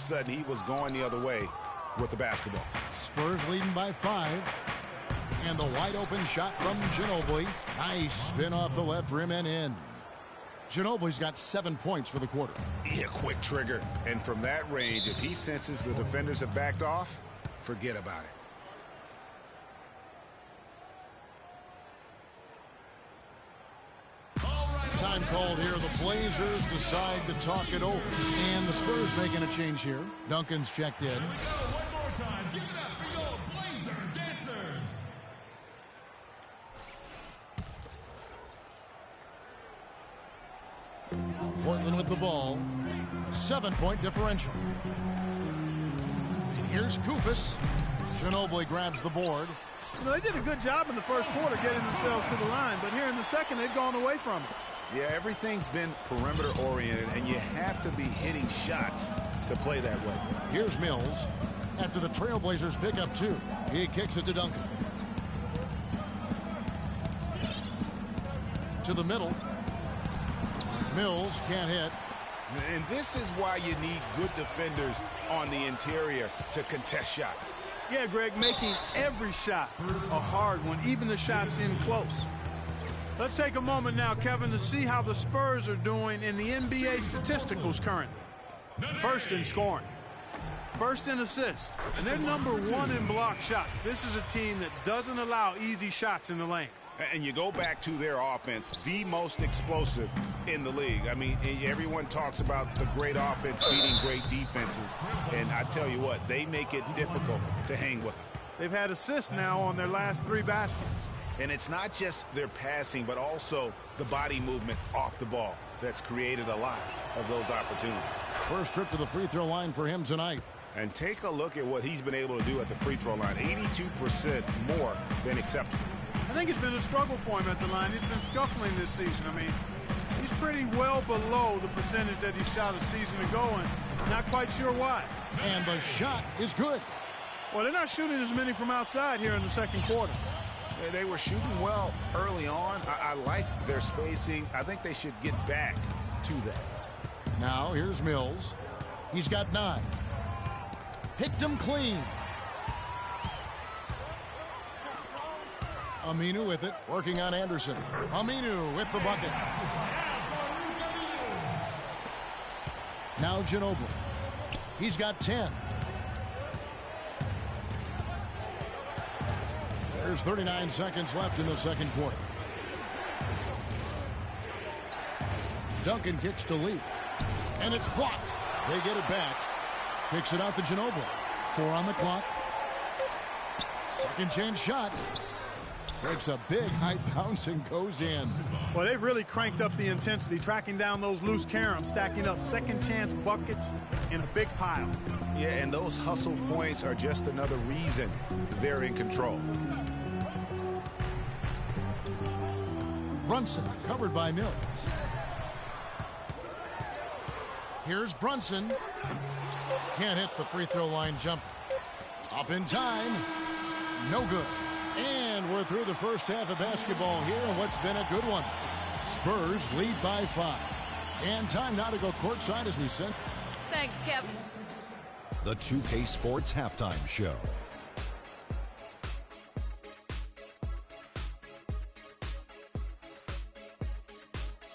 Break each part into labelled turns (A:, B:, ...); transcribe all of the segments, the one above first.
A: sudden he was going the other way with the basketball.
B: Spurs leading by 5. And the wide open shot from Ginobili. Nice spin off the left rim and in. Ginobili's got 7 points for the quarter.
A: Yeah, quick trigger. And from that range, if he senses the defenders have backed off, forget about it.
B: Time called here. The Blazers decide to talk it over. And the Spurs making a change here. Duncan's checked in.
C: Here we go. One more time. Give it up for your Blazer dancers.
B: Portland with the ball. 7-point differential. Here's Koufos. Ginobili grabs the board.
D: You know, they did a good job in the first quarter getting themselves to the line, but here in the second, they've gone away from it.
A: Yeah, everything's been perimeter-oriented, and you have to be hitting shots to play that way.
B: Here's Mills. After the Trailblazers pick up 2, he kicks it to Duncan. To the middle. Mills can't hit.
A: And this is why you need good defenders on the interior to contest shots.
D: Yeah, Greg, making every shot a hard one, even the shots in close. Let's take a moment now, Kevin, to see how the Spurs are doing in the NBA statisticals currently. First in scoring, first in assists, and they're #1 in block shots. This is a team that doesn't allow easy shots in the lane.
A: And you go back to their offense, the most explosive in the league. I mean, everyone talks about the great offense beating great defenses. And I tell you what, they make it difficult to hang with them.
D: They've had assists now on their last 3 baskets.
A: And it's not just their passing, but also the body movement off the ball that's created a lot of those opportunities.
B: First trip to the free throw line for him tonight.
A: And take a look at what he's been able to do at the free throw line. 82% more than acceptable.
D: I think it's been a struggle for him at the line. He's been scuffling this season. I mean, he's pretty well below the percentage that he shot a season ago, and not quite sure why.
B: And the shot is good.
D: Well, they're not shooting as many from outside here in the second quarter.
A: They were shooting well early on. I like their spacing. I think they should get back to that.
B: Now here's Mills. He's got 9. Picked him clean. Aminu with it, working on Anderson. Aminu with the bucket. Now Ginobili. He's got 10. There's 39 seconds left in the second quarter. Duncan kicks to Lee. And it's blocked. They get it back. Kicks it out to Ginobili. 4 on the clock. Second chance shot. Breaks a big high bounce and goes in.
D: Well, they've really cranked up the intensity, tracking down those loose caroms, stacking up second chance buckets in a big pile.
A: Yeah, and those hustle points are just another reason they're in control.
B: Brunson covered by Mills. Here's Brunson. Can't hit the free throw line jumper. Up in time. No good. And we're through the first half of basketball here, and what's been a good one. Spurs lead by 5. And time now to go courtside as we said.
E: Thanks, Kevin.
F: The 2K Sports Halftime Show.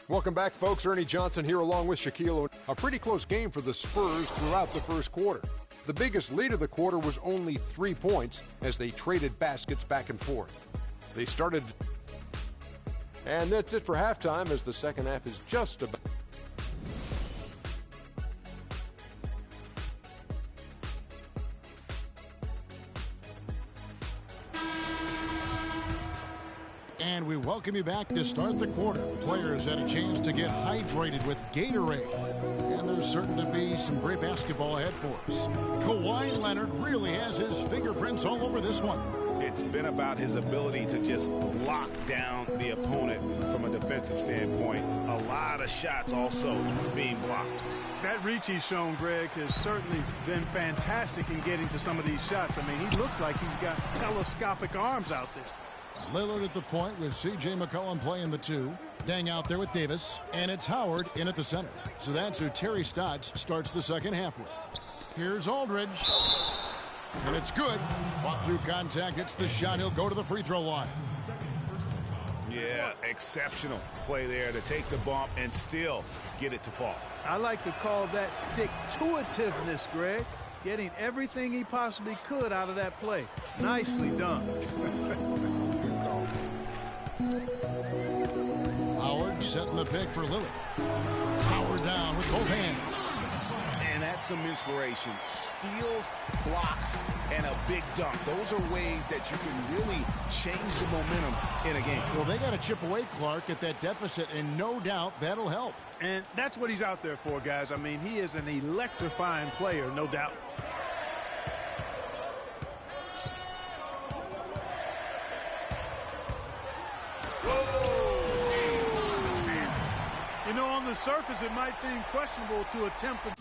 G: Welcome back, folks. Ernie Johnson here along with Shaquille. A pretty close game for the Spurs throughout the first quarter. The biggest lead of the quarter was only 3 points as they traded baskets back and forth. They started, and that's it for halftime as the second half is just about.
B: And we welcome you back to start the quarter. Players had a chance to get hydrated with Gatorade. And there's certain to be some great basketball ahead for us. Kawhi Leonard really has his fingerprints all over this one.
A: It's been about his ability to just lock down the opponent from a defensive standpoint. A lot of shots also being blocked.
D: That reach he's shown, Greg, has certainly been fantastic in getting to some of these shots. I mean, he looks like he's got telescopic arms out there.
B: Lillard at the point with C.J. McCollum playing the 2. Dang out there with Davis. And it's Howard in at the center. So that's who Terry Stotts starts the second half with. Here's Aldridge. And it's good. Fought through contact. Hits the shot. He'll go to the free throw line.
A: Yeah, exceptional play there to take the bump and still get it to fall.
D: I like to call that stick-to-itiveness, Greg. Getting everything he possibly could out of that play. Nicely done.
B: Howard setting the pick for Lillard. Howard down with both hands.
A: And that's some inspiration. Steals, blocks, and a big dunk. Those are ways that you can really change the momentum in a game.
B: Well, they got to chip away, Clark, at that deficit, and no doubt that'll help.
D: And that's what he's out there for, guys. I mean, he is an electrifying player, no doubt. You know, on the surface, it might seem questionable to attempt to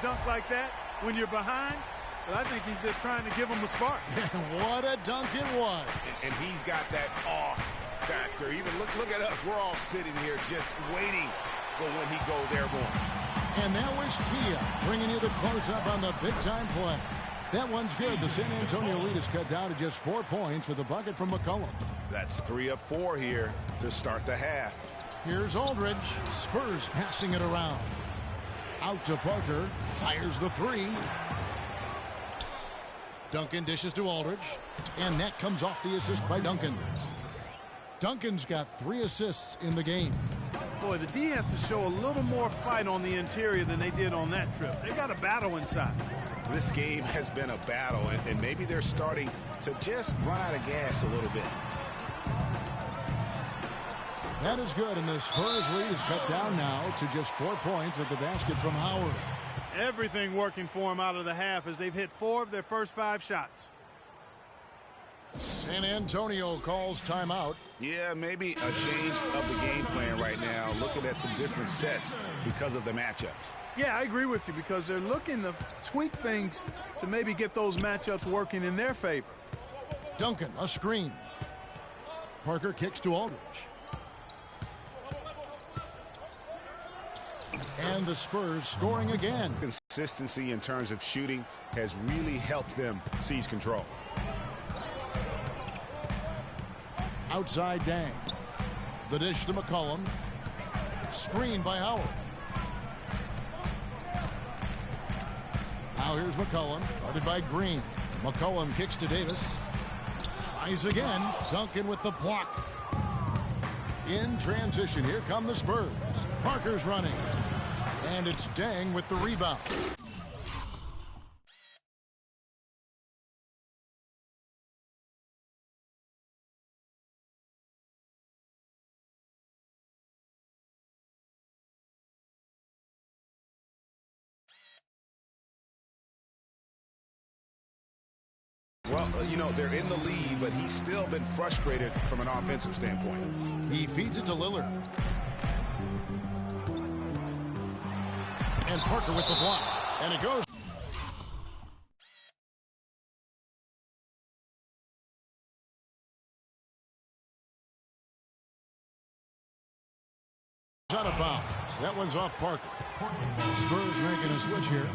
D: dunk like that when you're behind, but I think he's just trying to give him a spark.
B: What a dunk it was.
A: And he's got that awe factor. Even look at us. We're all sitting here just waiting for when he goes airborne.
B: And that was Kia bringing you the close-up on the big-time play. That one's good. The San Antonio lead is cut down to just 4 points with a bucket from McCollum.
A: That's 3 of 4 here to start the half.
B: Here's Aldridge. Spurs passing it around. Out to Parker. Fires the three. Duncan dishes to Aldridge. And that comes off the assist by Duncan. Duncan's got 3 assists in the game.
D: Boy, the D has to show a little more fight on the interior than they did on that trip. They got a battle inside.
A: This game has been a battle, and maybe they're starting to just run out of gas a little bit.
B: That is good, and the Spurs lead is cut down now to just 4 points with the basket from Howard.
D: Everything working for them out of the half as they've hit 4 of their first 5 shots.
B: San Antonio calls timeout.
A: Yeah, maybe a change of the game plan right now, looking at some different sets because of the matchups.
D: Yeah, I agree with you because they're looking to tweak things to maybe get those matchups working in their favor.
B: Duncan, a screen. Parker kicks to Aldridge. And the Spurs scoring again.
A: Consistency in terms of shooting has really helped them seize control.
B: Outside Dang. The dish to McCollum. Screen by Howard. Now here's McCollum. Guarded by Green. McCollum kicks to Davis. Tries again. Duncan with the block. In transition, here come the Spurs. Parker's running. And it's Dang with the rebound.
A: Well, you know, they're in the lead, but he's still been frustrated from an offensive standpoint.
B: He feeds it to Lillard. And Parker with the block. And it goes. Out of bounds. That one's off Parker. Spurs making a switch here.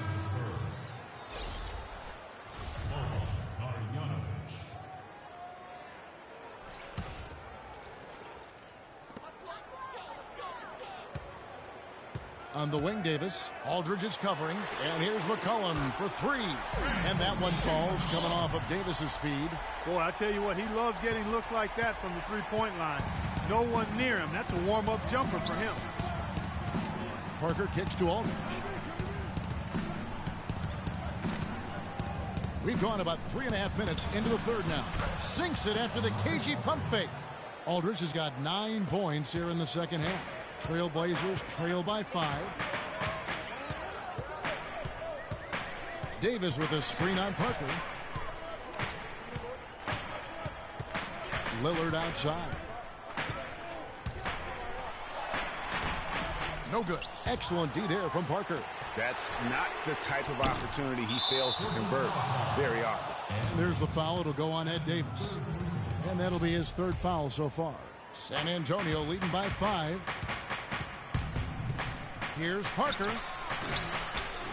B: On the wing, Davis. Aldridge is covering. And here's McCollum for 3. And that one falls coming off of Davis's feed.
D: Boy, I tell you what, he loves getting looks like that from the three-point line. No one near him. That's a warm-up jumper for him.
B: Parker kicks to Aldridge. We've gone about 3.5 minutes into the third now. Sinks it after the cagey pump fake. Aldridge has got 9 points here in the second half. Trailblazers trail by 5. Davis with a screen on Parker. Lillard outside. No good. Excellent D there from Parker.
A: That's not the type of opportunity he fails to convert very often.
B: And there's the foul. It'll go on Ed Davis. And that'll be his third foul so far. San Antonio leading by 5. Here's Parker.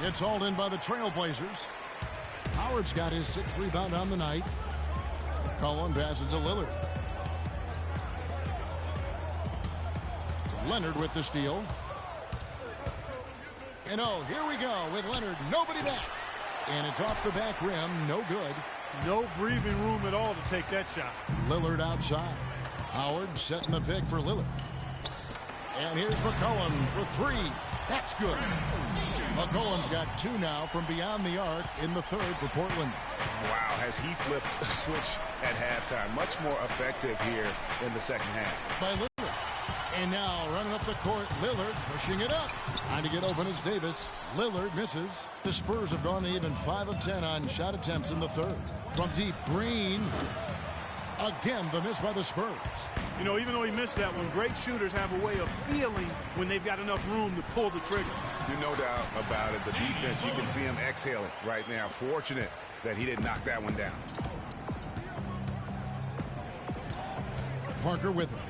B: It's hauled in by the Trailblazers. Howard's got his 6th rebound on the night. Cullen passes to Lillard. Leonard with the steal. And oh, here we go with Leonard. Nobody back. And it's off the back rim. No good.
D: No breathing room at all to take that shot.
B: Lillard outside. Howard setting the pick for Lillard. And here's McCollum for 3. That's good. McCollum's got 2 now from beyond the arc in the 3rd for Portland.
A: Wow, has he flipped the switch at halftime? Much more effective here in the second half.
B: By Lillard. And now running up the court, Lillard pushing it up. Trying to get open is Davis. Lillard misses. The Spurs have gone to even 5 of 10 on shot attempts in the 3rd. From deep, Green. Again, the miss by the Spurs.
D: You know, even though he missed that one, great shooters have a way of feeling when they've got enough room to pull the trigger.
A: There's no doubt about it. The defense, you can see him exhaling right now. Fortunate that he didn't knock that one down.
B: Parker with him.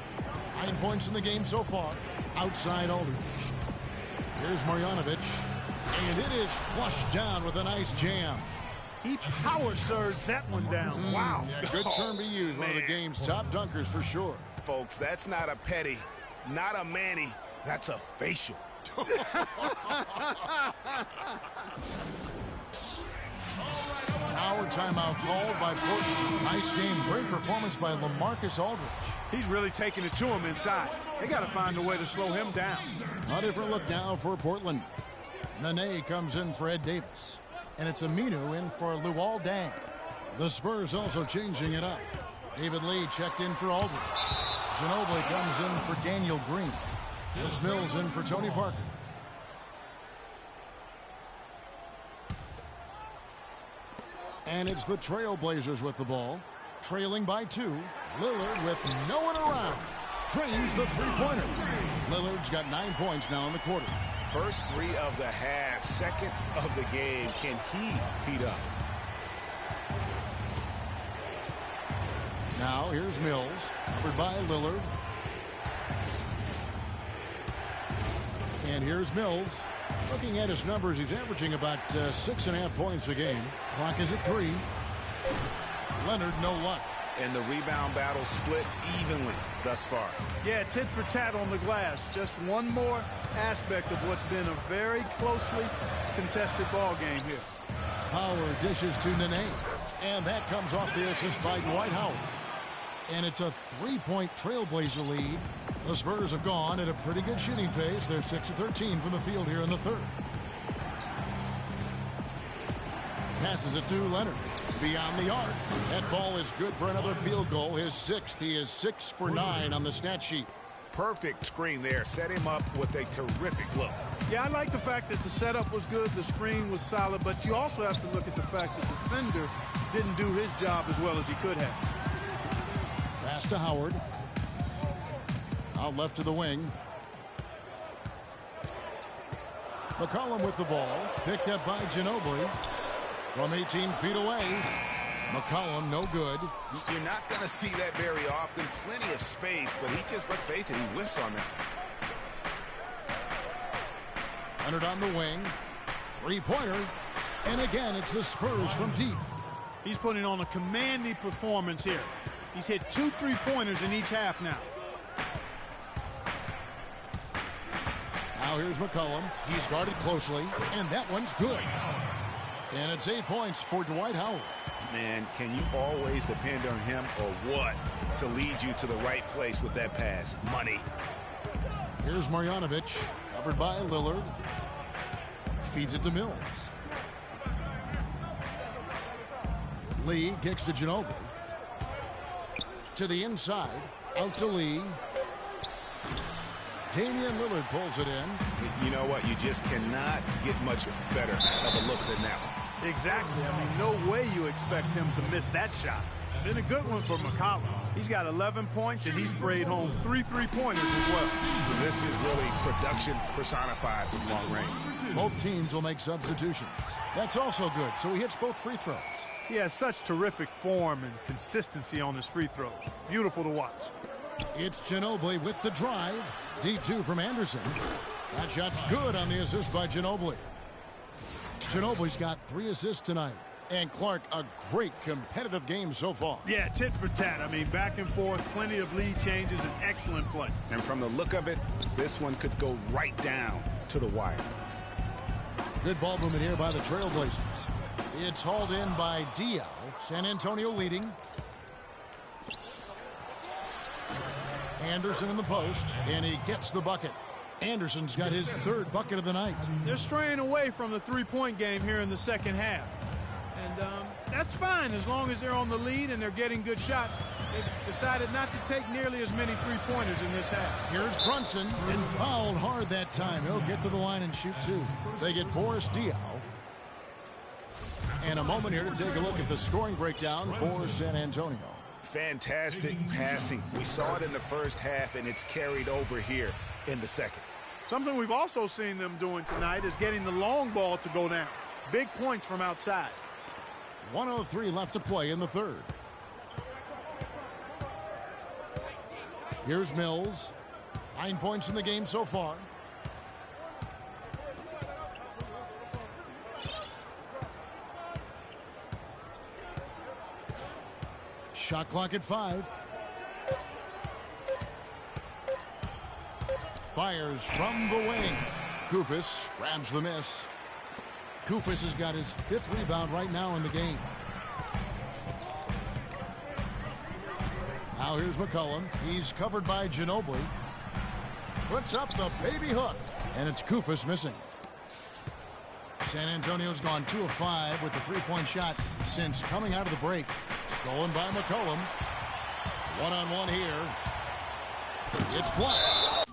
B: 9 points in the game so far. Outside Aldridge. Here's Marjanovic. And it is flushed down with a nice jam.
D: He power surged that one down. Wow.
B: Yeah, good term to use. One of the game's top dunkers for sure.
A: Folks, that's not a petty, not a Manny. That's a facial.
B: Our timeout called by Portland. Nice game. Great performance by LaMarcus Aldridge.
D: He's really taking it to him inside. They got to find a way to slow him down.
B: A different look now for Portland. Nene comes in for Ed Davis. And it's Aminu in for Luol Deng. The Spurs also changing it up. David Lee checked in for Aldridge. Ginobili comes in for Daniel Green. It's Mills in for Tony Parker. And it's the Trailblazers with the ball. Trailing by 2. Lillard with no one around. Drains the three-pointer. Lillard's got 9 points now in the quarter.
A: First 3 of the half, second of the game. Can he heat up?
B: Now here's Mills, covered by Lillard. And here's Mills. Looking at his numbers, he's averaging about 6.5 points a game. Clock is at 3. Leonard, no luck.
A: And the rebound battle split evenly thus far.
D: Yeah, tit for tat on the glass. Just one more aspect of what's been a very closely contested ball game here.
B: Howard dishes to Nene. And that comes off the assist by Dwight Howard. And it's a 3-point Trailblazer lead. The Spurs have gone at a pretty good shooting pace. They're 6 of 13 from the field here in the 3rd. Passes it to Leonard. Beyond the arc. That ball is good for another field goal. His 6th. He is 6 for 9 on the stat sheet.
A: Perfect screen there. Set him up with a terrific look.
D: Yeah, I like the fact that the setup was good, the screen was solid, but you also have to look at the fact that the defender didn't do his job as well as he could have.
B: Pass to Howard. Out left to the wing. McCollum with the ball. Picked up by Ginobili. From 18 feet away. McCollum, no good.
A: You're not going to see that very often. Plenty of space, but he just, let's face it, he whiffs on that.
B: Leonard on the wing. 3-pointer. And again, it's the Spurs from deep.
D: He's putting on a commanding performance here. He's hit 2 3-pointers in each half now.
B: Now here's McCollum. He's guarded closely, and that one's good. And it's 8 points for Dwight Howard.
A: Man, can you always depend on him or what to lead you to the right place with that pass? Money.
B: Here's Marjanovic, covered by Lillard. Feeds it to Mills. Lee kicks to Ginobili. To the inside, out to Lee. Damian Lillard pulls it in.
A: You know what? You just cannot get much better of a look than that one.
D: Exactly. I mean, no way you expect him to miss that shot. Been a good one for McCollum. He's got 11 points, and he sprayed home 3 3-pointers as well.
A: So this is really production personified from long range.
B: Both teams will make substitutions. That's also good, so he hits both free throws.
D: He has such terrific form and consistency on his free throws. Beautiful to watch.
B: It's Ginobili with the drive. D2 from Anderson. That shot's good on the assist by Ginobili. Ginobili's got 3 assists tonight. And Clark, a great competitive game so far.
D: Yeah, tit for tat. I mean, back and forth, plenty of lead changes, and excellent play.
A: And from the look of it, this one could go right down to the wire.
B: Good ball movement here by the Trailblazers. It's hauled in by Diaw. San Antonio leading. Anderson in the post, and he gets the bucket. Anderson's got his 3rd bucket of the night.
D: They're straying away from the three-point game here in the second half. And that's fine as long as they're on the lead and they're getting good shots. They've decided not to take nearly as many three-pointers in this half.
B: Here's Brunson, and fouled hard that time. He'll get to the line and shoot 2. They get Boris Diaw. And a moment here to take a look at the scoring breakdown for San Antonio.
A: Fantastic passing. We saw it in the first half, and it's carried over here in the second.
D: Something we've also seen them doing tonight is getting the long ball to go down. Big points from outside.
B: 1:03 left to play in the 3rd. Here's Mills. 9 points in the game so far. Shot clock at 5. Fires from the wing. Koufos grabs the miss. Koufos has got his 5th rebound right now in the game. Now here's McCollum. He's covered by Ginobili. Puts up the baby hook. And it's Koufos missing. San Antonio's gone 2 of 5 with the 3-point shot since coming out of the break. Stolen by McCollum. One-on-one here. It's blocked.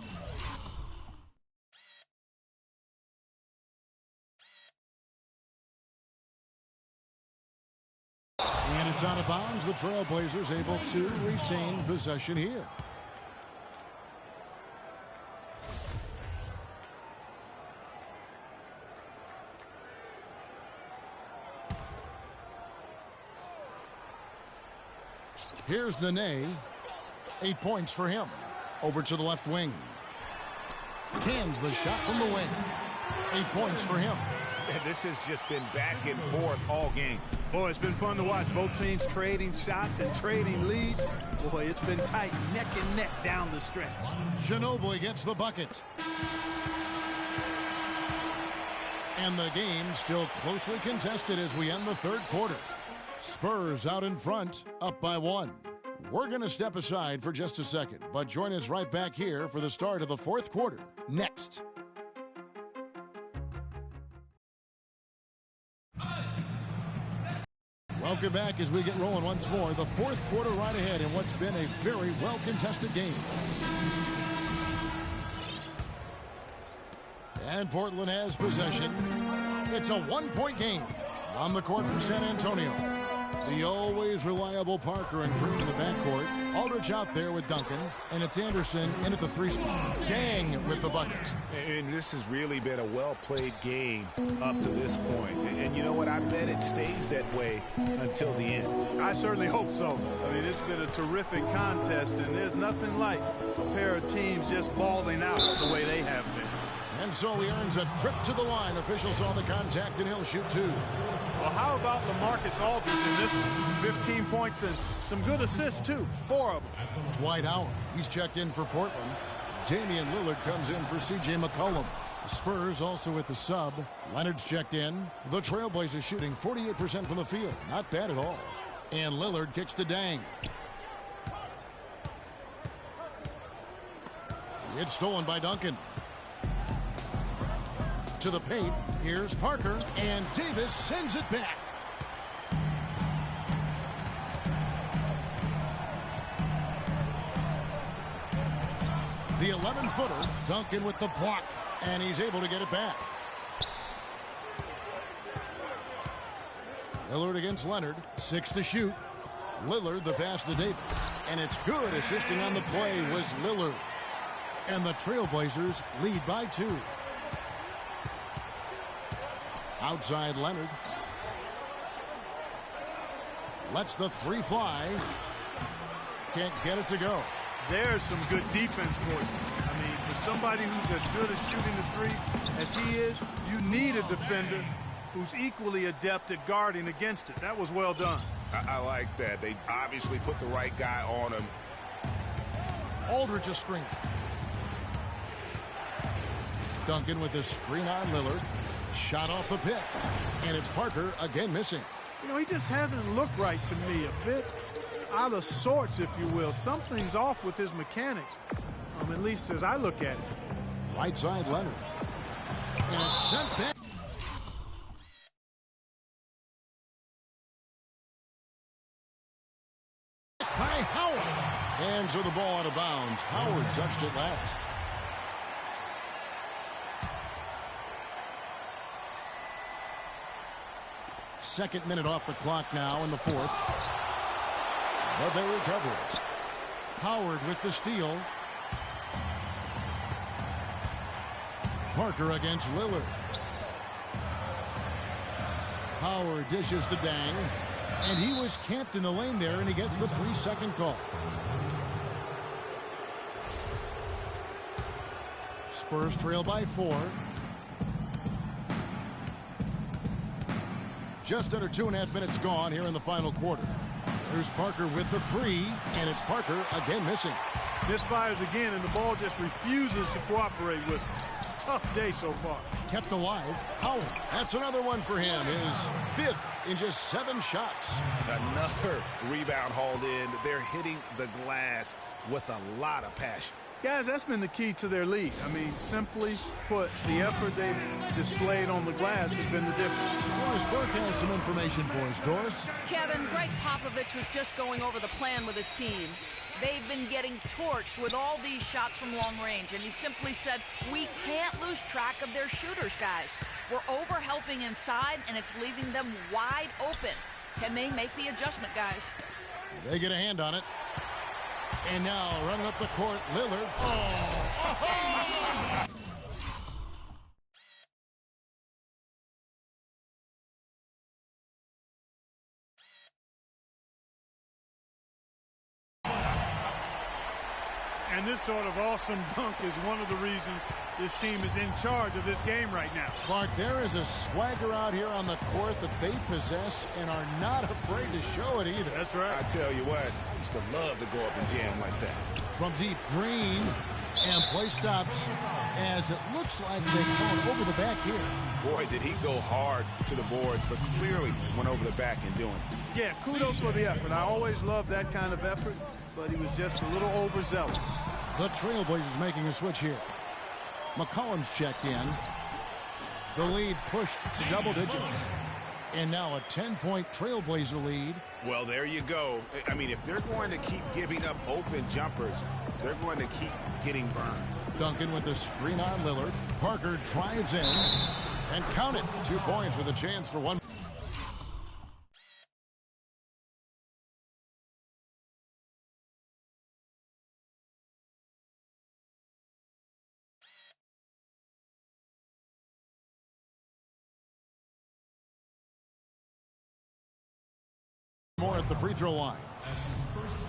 B: And it's out of bounds. The Trailblazers able to retain possession here. Here's Nene. 8 points for him. Over to the left wing. Cans the shot from the wing. 8 points for him.
A: And this has just been back and forth all game.
D: Boy, it's been fun to watch. Both teams trading shots and trading leads. Boy, it's been tight, neck and neck down the stretch.
B: Ginobili gets the bucket. And the game still closely contested as we end the 3rd quarter. Spurs out in front, up by 1. We're going to step aside for just a second, but join us right back here for the start of the 4th quarter. Next. Welcome back as we get rolling once more. The 4th quarter right ahead in what's been a very well-contested game. And Portland has possession. It's a 1-point game on the court for San Antonio. The always reliable Parker and Green in the backcourt. Aldridge out there with Duncan. And it's Anderson in at the 3 spot. Dang with the bucket.
A: And this has really been a well-played game up to this point. And you know what? I bet it stays that way until the end.
D: I certainly hope so. I mean, it's been a terrific contest, and there's nothing like a pair of teams just balling out the way they have been.
B: And so he earns a trip to the line. Officials saw the contact, and he'll shoot 2.
D: Well, how about LaMarcus Aldridge in this one? 15 points and some good assists, too. 4 of them.
B: Dwight Howard, he's checked in for Portland. Damian Lillard comes in for C.J. McCollum. The Spurs also with the sub. Leonard's checked in. The Trailblazers shooting 48% from the field. Not bad at all. And Lillard kicks to Dang. It's stolen by Duncan. To the paint, here's Parker, and Davis sends it back. The 11-footer, Duncan with the block, and he's able to get it back. Lillard against Leonard, 6 to shoot. Lillard the pass to Davis, and it's good. Assisting on the play was Lillard. And the Trailblazers lead by 2. Outside Leonard. Lets the three fly. Can't get it to go.
D: There's some good defense for you. I mean, for somebody who's as good at shooting the three as he is, you need a defender who's equally adept at guarding against it. That was well done.
A: I like that. They obviously put the right guy on him.
B: Aldridge a screen. Duncan with the screen on Lillard. Shot off the pick. And it's Parker again missing.
D: You know, he just hasn't looked right to me. A bit out of sorts, if you will. Something's off with his mechanics, at least as I look at it.
B: Right side Leonard. And it's sent back. By Howard. Hands of the ball out of bounds. Howard touched it last. Second minute off the clock now in the fourth. But they recover it. Howard with the steal. Parker against Lillard. Howard dishes to Dang. And he was camped in the lane there, and he gets the 3-second call. Spurs trail by 4. Just under 2.5 minutes gone here in the final quarter. There's Parker with the 3, and it's Parker again missing.
D: Misfires again, and the ball just refuses to cooperate with him. It's a tough day so far.
B: Kept alive. Howard. That's another one for him. His 5th in just 7 shots.
A: Another rebound hauled in. They're hitting the glass with a lot of passion.
D: Guys, that's been the key to their lead. I mean, simply put, the effort they've displayed on the glass has been the difference.
B: Doris Burke has some information for us. Doris?
E: Kevin, Greg Popovich was just going over the plan with his team. They've been getting torched with all these shots from long range, and he simply said, we can't lose track of their shooters, guys. We're over-helping inside, and it's leaving them wide open. Can they make the adjustment, guys?
B: They get a hand on it. And now, running up the court, Lillard. Oh!
D: And this sort of awesome dunk is one of the reasons this team is in charge of this game right now.
B: Clark, there is a swagger out here on the court that they possess and are not afraid to show it either.
D: That's right.
A: I tell you what, I used to love to go up and jam like that.
B: From deep, Green, and play stops as it looks like they called over the back here.
A: Boy, did he go hard to the boards, but clearly went over the back in doing it.
D: Yeah, kudos for the effort. I always love that kind of effort, but he was just a little overzealous.
B: The Trailblazers making a switch here. McCollum's checked in. The lead pushed to double digits. And now a 10-point Trailblazer lead.
A: Well, there you go. I mean, if they're going to keep giving up open jumpers, they're going to keep getting burned.
B: Duncan with the screen on Lillard. Parker drives in. And count it. 2 points with a chance for one. More at the free throw line.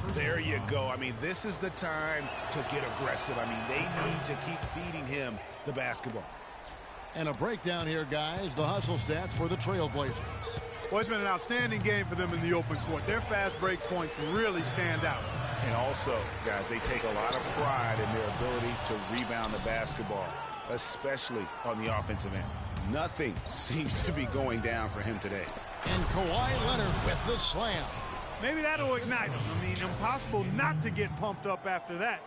A: There you go. I mean, this is the time to get aggressive. I mean, they need to keep feeding him the basketball.
B: And a breakdown here, guys. The hustle stats for the Trailblazers.
D: Well, it's been an outstanding game for them in the open court. Their fast break points really stand out.
A: And also, guys, they take a lot of pride in their ability to rebound the basketball, especially on the offensive end. Nothing seems to be going down for him today.
B: And Kawhi Leonard with the slam.
D: Maybe that'll ignite him. I mean, impossible not to get pumped up after that.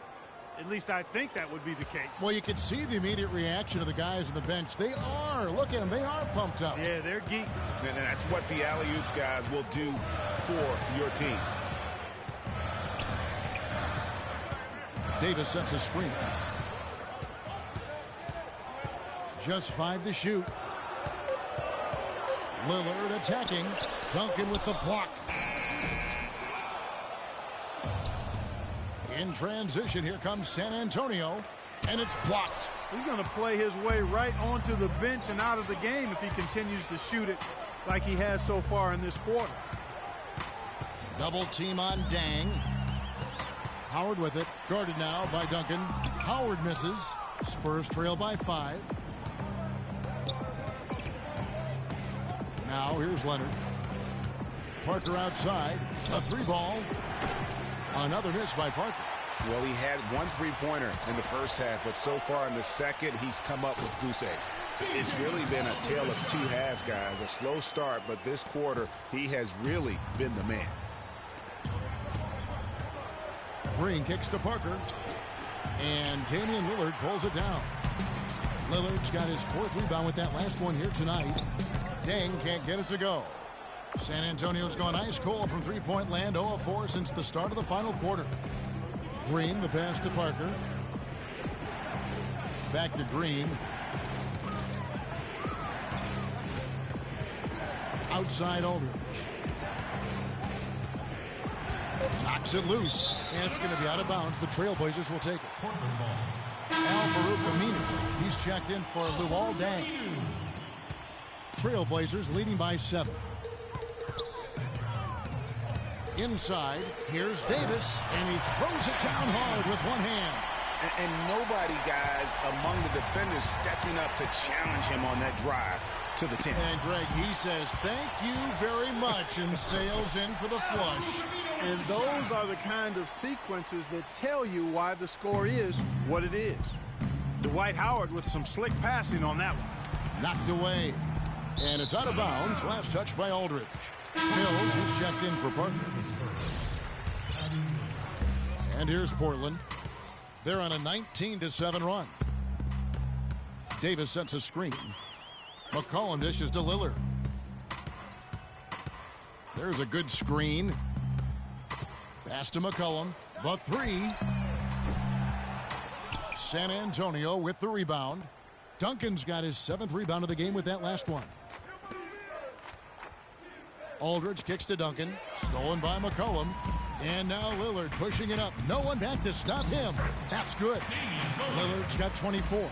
D: At least I think that would be the case.
B: Well, you can see the immediate reaction of the guys on the bench. They are. Look at them. They are pumped up.
D: Yeah, they're geeking.
A: And that's what the alley-oops guys will do for your team.
B: Davis sets a screen. Just 5 to shoot. Lillard attacking. Duncan with the block. In transition, here comes San Antonio, and it's blocked.
D: He's going to play his way right onto the bench and out of the game if he continues to shoot it like he has so far in this quarter.
B: Double team on Dang. Howard with it. Guarded now by Duncan. Howard misses. Spurs trail by 5. Now here's Leonard. Parker outside. A 3-ball. Another miss by Parker.
A: Well, he had one three-pointer in the first half, but so far in the second, he's come up with goose eggs. It's really been a tale of two halves, guys. A slow start, but this quarter, he has really been the man.
B: Green kicks to Parker. And Damian Lillard pulls it down. Lillard's got his 4th rebound with that last one here tonight. Dang can't get it to go. San Antonio's gone ice cold from three-point land, 0 of 4 since the start of the final quarter. Green, the pass to Parker. Back to Green. Outside Aldridge. Knocks it loose, and it's going to be out of bounds. The Trailblazers will take it. Al-Farouq Aminu. He's checked in for Luol Deng. Trailblazers leading by 7. Inside, here's Davis, and he throws it down hard with one hand.
A: And nobody, guys, among the defenders stepping up to challenge him on that drive to the 10.
B: And Greg, he says, thank you very much, and sails in for the flush.
D: And those are the kind of sequences that tell you why the score is what it is. Dwight Howard with some slick passing on that one.
B: Knocked away. And it's out of bounds. Last touch by Aldridge. Mills is checked in for Parker. And here's Portland. They're on a 19-7 run. Davis sets a screen. McCollum dishes to Lillard. There's a good screen. Pass to McCollum. The 3. San Antonio with the rebound. Duncan's got his 7th rebound of the game with that last one. Aldridge kicks to Duncan. Stolen by McCollum. And now Lillard pushing it up. No one back to stop him. That's good. Lillard's got 24.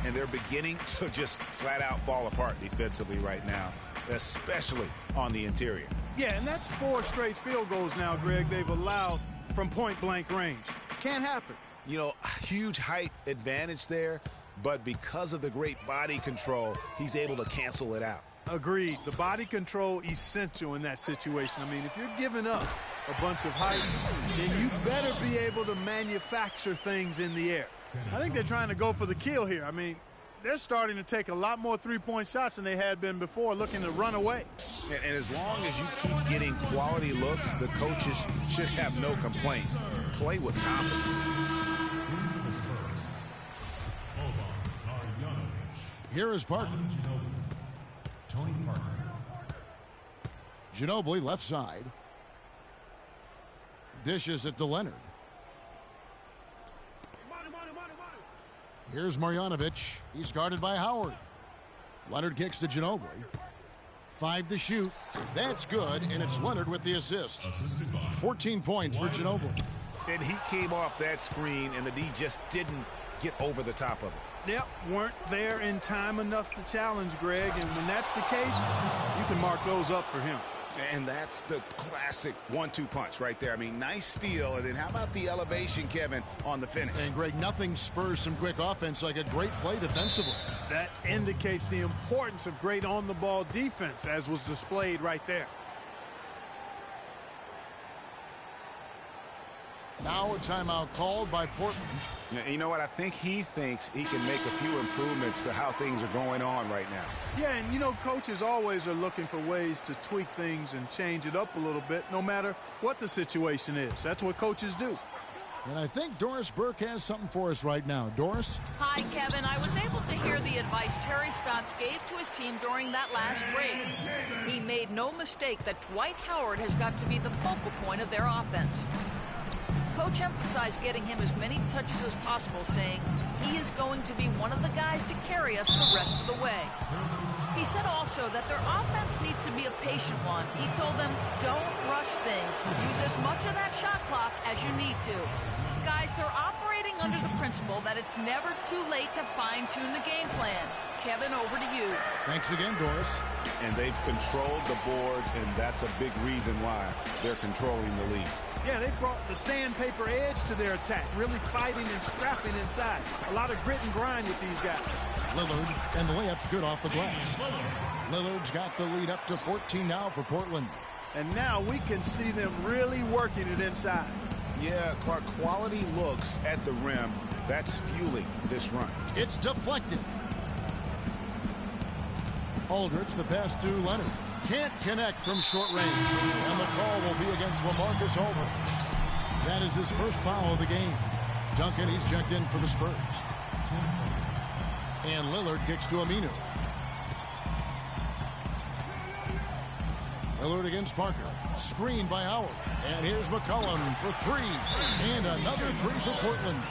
A: And they're beginning to just flat out fall apart defensively right now, especially on the interior.
D: Yeah, and that's 4 straight field goals now, Greg, they've allowed from point-blank range. Can't happen.
A: You know, huge height advantage there, but because of the great body control, he's able to cancel it out.
D: Agreed. The body control essential in that situation. I mean, if you're giving up a bunch of height, then you better be able to manufacture things in the air. I think they're trying to go for the kill here. I mean, they're starting to take a lot more three-point shots than they had been before, looking to run away.
A: And as long as you keep getting quality looks, the coaches should have no complaints. Play with confidence.
B: Here is Parker.
C: Tony Parker.
B: Ginobili left side. Dishes it to Leonard. Here's Marjanovic. He's guarded by Howard. Leonard kicks to Ginobili. 5 to shoot. That's good, and it's Leonard with the assist. 14 points for Ginobili.
A: And he came off that screen, and the D just didn't get over the top of it.
D: Yep, weren't there in time enough to challenge, Greg, and when that's the case, you can mark those up for him.
A: And that's the classic 1-2 punch right there. I mean, nice steal, and then how about the elevation, Kevin, on the finish?
B: And, Greg, nothing spurs some quick offense like a great play defensively.
D: That indicates the importance of great on-the-ball defense, as was displayed right there.
B: Now a timeout called by Portland.
A: You know what? I think he thinks he can make a few improvements to how things are going on right now.
D: Yeah, and you know, coaches always are looking for ways to tweak things and change it up a little bit, no matter what the situation is. That's what coaches do.
B: And I think Doris Burke has something for us right now. Doris?
E: Hi, Kevin. I was able to hear the advice Terry Stotts gave to his team during that last break. He made no mistake that Dwight Howard has got to be the focal point of their offense. Coach emphasized getting him as many touches as possible, saying he is going to be one of the guys to carry us the rest of the way. He said also that their offense needs to be a patient one. He told them, don't rush things. Use as much of that shot clock as you need to. Guys, they're operating under the principle that it's never too late to fine-tune the game plan. Kevin, over to you.
B: Thanks again, Doris.
A: And they've controlled the boards, and that's a big reason why they're controlling the lead.
D: Yeah, they brought the sandpaper edge to their attack, really fighting and scrapping inside. A lot of grit and grind with these guys.
B: Lillard, and the layup's good off the glass. Lillard's got the lead up to 14 now for Portland.
D: And now we can see them really working it inside.
A: Yeah, Clark, quality looks at the rim. That's fueling this run.
B: It's deflected. Aldridge, the pass to Leonard. Can't connect from short range. And the call will be against LaMarcus Aldridge. That is his first foul of the game. Duncan, he's checked in for the Spurs. And Lillard kicks to Aminu. Lillard against Parker. Screened by Howard. And here's McCollum for three. And another three for Portland.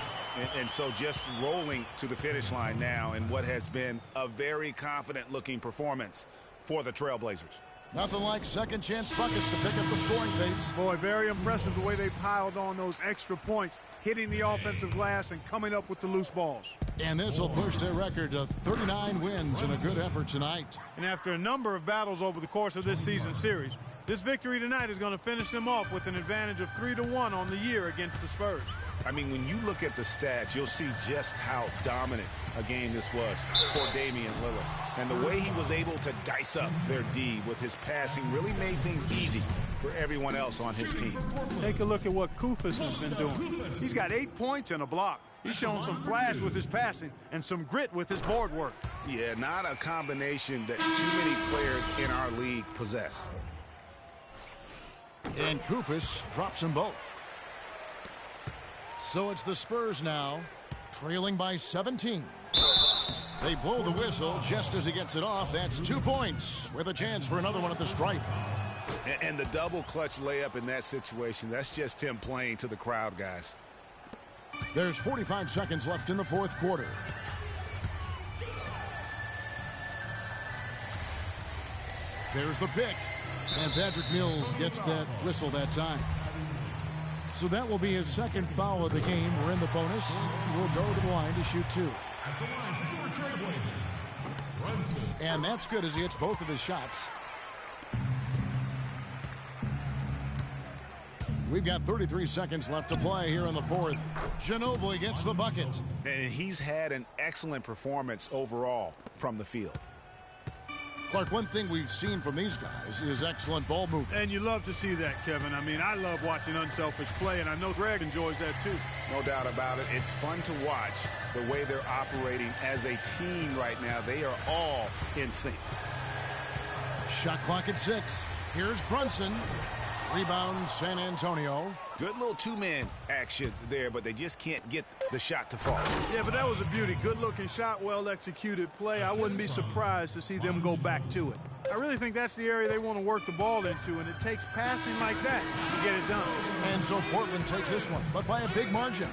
A: And so just rolling to the finish line now in what has been a very confident-looking performance for the Trailblazers.
B: Nothing like second chance buckets to pick up the scoring pace.
D: Boy, very impressive the way they piled on those extra points, hitting the offensive glass and coming up with the loose balls.
B: And this will push their record to 39 wins in a good effort tonight.
D: And after a number of battles over the course of this season series, this victory tonight is going to finish them off with an advantage of 3-1 on the year against the Spurs.
A: I mean, when you look at the stats, you'll see just how dominant a game this was for Damian Lillard. And the way he was able to dice up their D with his passing really made things easy for everyone else on his team.
D: Take a look at what Kufis has been doing. He's got 8 points and a block. He's shown some flash with his passing and some grit with his board work.
A: Yeah, not a combination that too many players in our league possess.
B: And Kufis drops them both. So it's the Spurs now, trailing by 17. They blow the whistle just as he gets it off. That's 2 points with a chance for another one at the stripe.
A: And the double clutch layup in that situation, that's just him playing to the crowd, guys.
B: There's 45 seconds left in the fourth quarter. There's the pick. And Patrick Mills gets that whistle that time. So that will be his second foul of the game. We're in the bonus. We'll go to the line to shoot 2. And that's good as he hits both of his shots. We've got 33 seconds left to play here in the fourth. Ginobili gets the bucket.
A: And he's had an excellent performance overall from the field.
B: Clark, one thing we've seen from these guys is excellent ball movement.
D: And you love to see that, Kevin. I mean, I love watching unselfish play, and I know Greg enjoys that too.
A: No doubt about it. It's fun to watch the way they're operating as a team right now. They are all in sync.
B: Shot clock at 6. Here's Brunson. Rebound, San Antonio.
A: Good little two-man action there, but they just can't get the shot to fall.
D: Yeah, but that was a beauty. Good-looking shot, well-executed play. I wouldn't be surprised to see them go back to it. I really think that's the area they want to work the ball into, and it takes passing like that to get it done.
B: And so Portland takes this one, but by a big margin.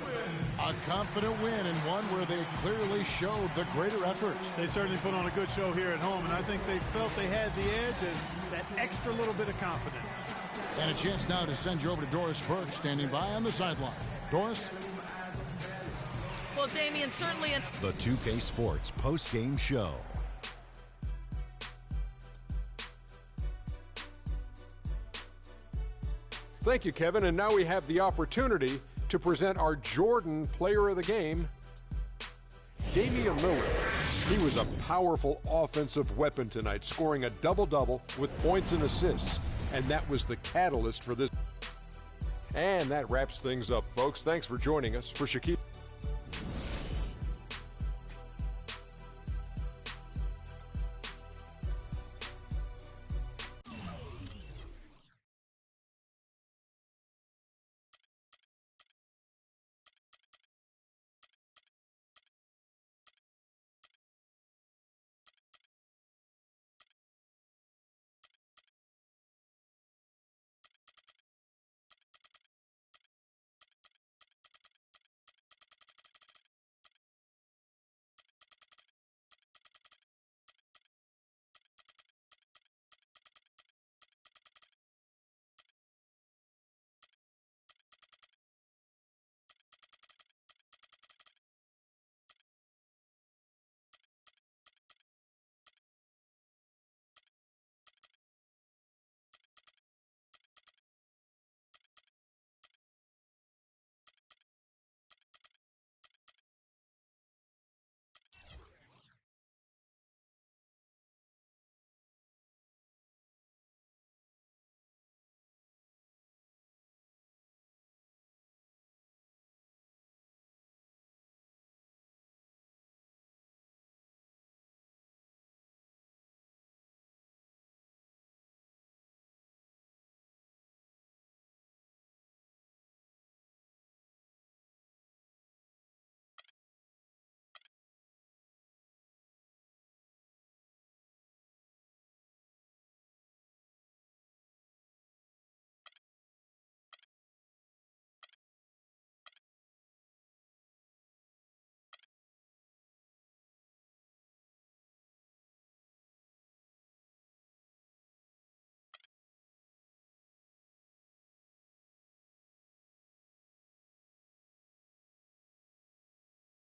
B: A confident win, and one where they clearly showed the greater effort.
D: They certainly put on a good show here at home, and I think they felt they had the edge and that extra little bit of confidence.
B: And a chance now to send you over to Doris Burke, standing by on the sideline. Doris?
E: Well, Damian, certainly...
F: The 2K Sports post-game show.
G: Thank you, Kevin. And now we have the opportunity to present our Jordan Player of the Game, Damian Lillard. He was a powerful offensive weapon tonight, scoring a double-double with points and assists. And that was the catalyst for this. And that wraps things up, folks. Thanks for joining us. For Shaquille.